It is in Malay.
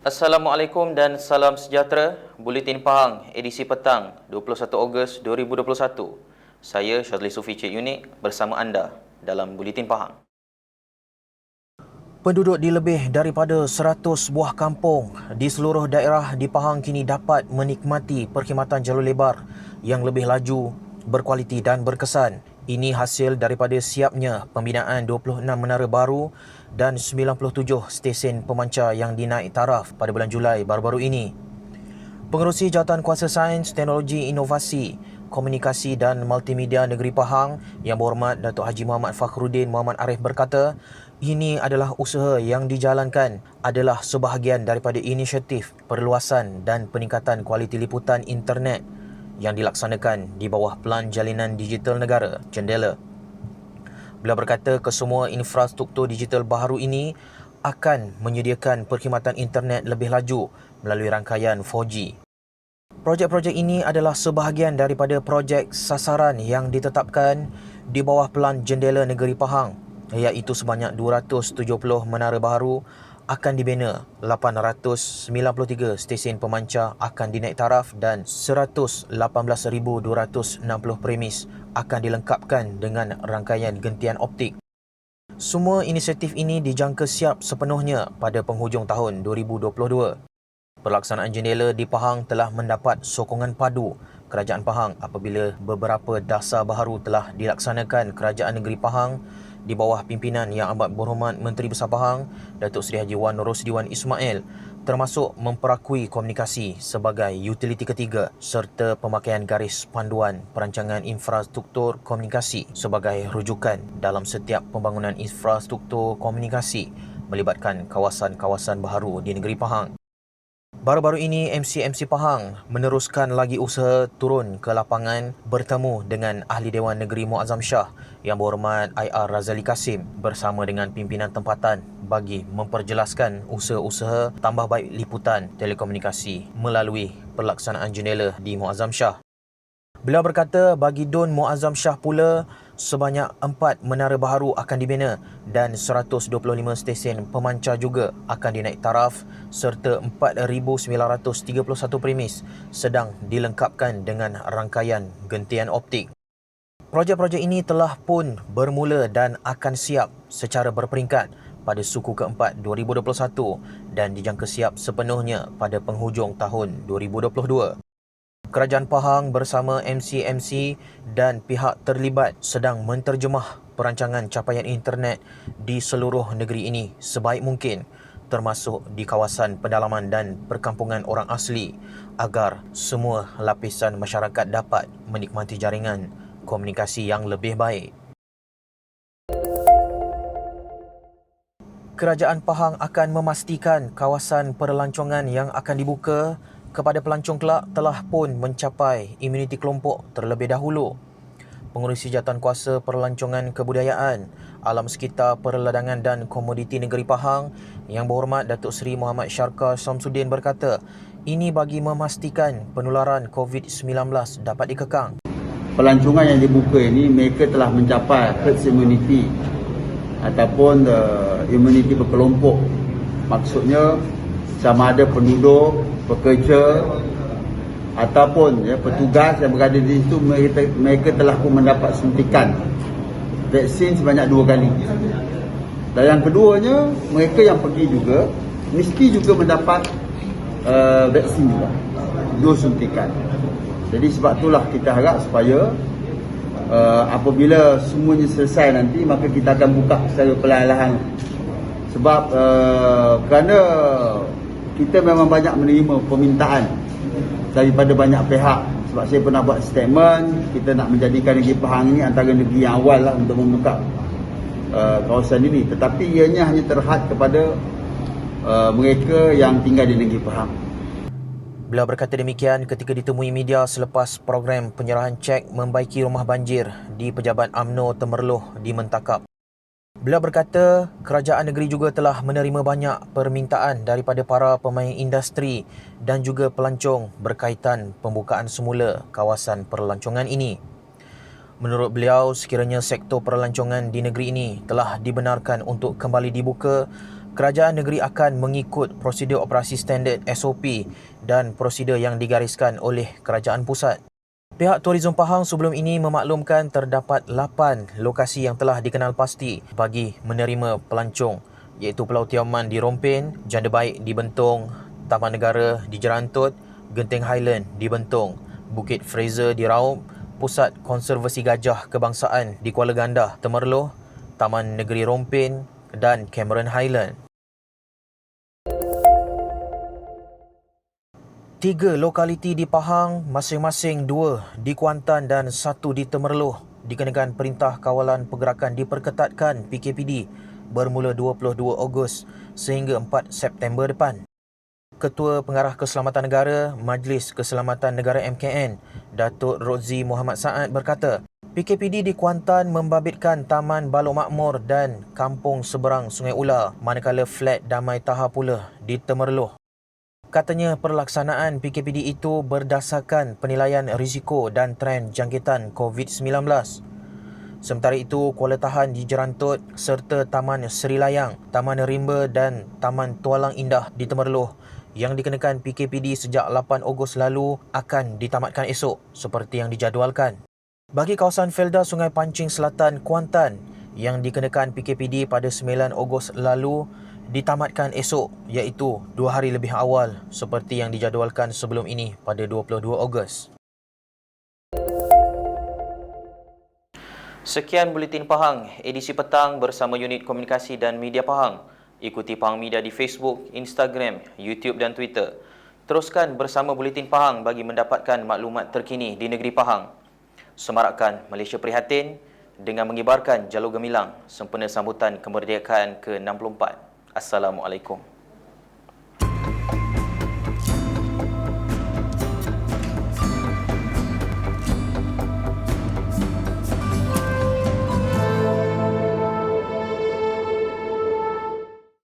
Assalamualaikum dan salam sejahtera. Buletin Pahang, edisi petang 21 Ogos 2021. Saya Syazli Sufi Cik Unik bersama anda dalam Buletin Pahang. Penduduk di lebih daripada 100 buah kampung di seluruh daerah di Pahang kini dapat menikmati perkhidmatan jalur lebar yang lebih laju, berkualiti dan berkesan. Ini hasil daripada siapnya pembinaan 26 menara baru dan 97 stesen pemancar yang dinaik taraf pada bulan Julai baru-baru ini. Pengerusi Jawatankuasa Sains, Teknologi, Inovasi, Komunikasi dan Multimedia Negeri Pahang Yang Berhormat Datuk Haji Muhammad Fakhruddin Muhammad Arif berkata, ini adalah usaha yang dijalankan adalah sebahagian daripada inisiatif perluasan dan peningkatan kualiti liputan internet yang dilaksanakan di bawah Pelan Jalinan Digital Negara, JENDELA. Beliau berkata kesemua infrastruktur digital baharu ini akan menyediakan perkhidmatan internet lebih laju melalui rangkaian 4G. Projek-projek ini adalah sebahagian daripada projek sasaran yang ditetapkan di bawah Pelan JENDELA Negeri Pahang, iaitu sebanyak 270 menara baru akan dibina, 893 stesen pemancar akan dinaik taraf dan 118,260 premis akan dilengkapkan dengan rangkaian gentian optik. Semua inisiatif ini dijangka siap sepenuhnya pada penghujung tahun 2022. Pelaksanaan JENDELA di Pahang telah mendapat sokongan padu Kerajaan Pahang apabila beberapa dasar baharu telah dilaksanakan Kerajaan Negeri Pahang di bawah pimpinan Yang Amat Berhormat Menteri Besar Pahang, Datuk Seri Haji Wan Rosdiwan Ismail, termasuk memperakui komunikasi sebagai utiliti ketiga serta pemakaian garis panduan perancangan infrastruktur komunikasi sebagai rujukan dalam setiap pembangunan infrastruktur komunikasi melibatkan kawasan-kawasan baharu di negeri Pahang. Baru-baru ini, MC Pahang meneruskan lagi usaha turun ke lapangan bertemu dengan Ahli Dewan Negeri Muazzam Shah Yang Berhormat IR Razali Kasim bersama dengan pimpinan tempatan bagi memperjelaskan usaha-usaha tambah baik liputan telekomunikasi melalui pelaksanaan JENDELA di Muazzam Shah. Beliau berkata bagi Dun Muazzam Shah pula, sebanyak 4 menara baharu akan dibina dan 125 stesen pemancar juga akan dinaik taraf serta 4,931 premis sedang dilengkapkan dengan rangkaian gentian optik. Projek-projek ini telah pun bermula dan akan siap secara berperingkat pada suku keempat 2021 dan dijangka siap sepenuhnya pada penghujung tahun 2022. Kerajaan Pahang bersama MC dan pihak terlibat sedang menterjemah perancangan capaian internet di seluruh negeri ini sebaik mungkin, termasuk di kawasan pedalaman dan perkampungan orang asli, agar semua lapisan masyarakat dapat menikmati jaringan komunikasi yang lebih baik. Kerajaan Pahang akan memastikan kawasan perlancongan yang akan dibuka kepada pelancong kelak telah pun mencapai imuniti kelompok terlebih dahulu. Pengerusi Jawatankuasa Perlancongan Kebudayaan, Alam Sekitar, Perledangan dan Komoditi Negeri Pahang Yang Berhormat Datuk Seri Muhammad Syarkar Samsudin berkata, ini bagi memastikan penularan COVID-19 dapat dikekang. Pelancongan yang dibuka ini mereka telah mencapai herd immunity ataupun immunity berkelompok. Maksudnya sama ada penduduk, pekerja ataupun petugas yang berada di situ, mereka telah pun mendapat suntikan vaksin sebanyak 2 kali. Dan yang keduanya, mereka yang pergi juga mesti juga mendapat vaksin juga, 2 suntikan. Jadi sebab itulah kita harap supaya apabila semuanya selesai nanti, maka kita akan buka secara perlahan-lahan. Sebab kerana kita memang banyak menerima permintaan daripada banyak pihak. Sebab saya pernah buat statement, kita nak menjadikan Negeri Pahang ini antara negeri yang awal lah untuk membuka kawasan ini. Tetapi ianya hanya terhad kepada mereka yang tinggal di Negeri Pahang. Beliau berkata demikian ketika ditemui media selepas program penyerahan cek membaiki rumah banjir di Pejabat UMNO Temerloh di Mentakap. Beliau berkata kerajaan negeri juga telah menerima banyak permintaan daripada para pemain industri dan juga pelancong berkaitan pembukaan semula kawasan perlancongan ini. Menurut beliau, sekiranya sektor perlancongan di negeri ini telah dibenarkan untuk kembali dibuka, kerajaan negeri akan mengikut prosedur operasi standard SOP dan prosedur yang digariskan oleh kerajaan pusat. Pihak Tourism Pahang sebelum ini memaklumkan terdapat 8 lokasi yang telah dikenal pasti bagi menerima pelancong, iaitu Pulau Tioman di Rompin, Janda Baik di Bentong, Taman Negara di Jerantut, Genting Highland di Bentong, Bukit Fraser di Raub, Pusat Konservasi Gajah Kebangsaan di Kuala Gandah, Temerloh, Taman Negeri Rompin dan Cameron Highland. 3 lokaliti di Pahang, masing-masing 2 di Kuantan dan 1 di Temerloh dikenakan Perintah Kawalan Pergerakan diperketatkan PKPD bermula 22 Ogos sehingga 4 September depan. Ketua Pengarah Keselamatan Negara Majlis Keselamatan Negara MKN, Datuk Rozi Muhammad Saad berkata, PKPD di Kuantan membabitkan Taman Balok Makmur dan Kampung Seberang Sungai Ular, manakala Flat Damai Taha pula di Temerloh. Katanya pelaksanaan PKPD itu berdasarkan penilaian risiko dan trend jangkitan COVID-19. Sementara itu, Kuala Tahan di Jerantut serta Taman Seri Layang, Taman Rimba dan Taman Tualang Indah di Temerloh yang dikenakan PKPD sejak 8 Ogos lalu akan ditamatkan esok seperti yang dijadualkan. Bagi kawasan Felda Sungai Pancing Selatan, Kuantan yang dikenakan PKPD pada 9 Ogos lalu ditamatkan esok, iaitu 2 hari lebih awal seperti yang dijadualkan sebelum ini pada 22 Ogos. Sekian Buletin Pahang, edisi petang bersama Unit Komunikasi dan Media Pahang. Ikuti Pahang Media di Facebook, Instagram, YouTube dan Twitter. Teruskan bersama Buletin Pahang bagi mendapatkan maklumat terkini di negeri Pahang. Semarakkan Malaysia Prihatin dengan mengibarkan jalur gemilang sempena sambutan kemerdekaan ke-64. Assalamualaikum.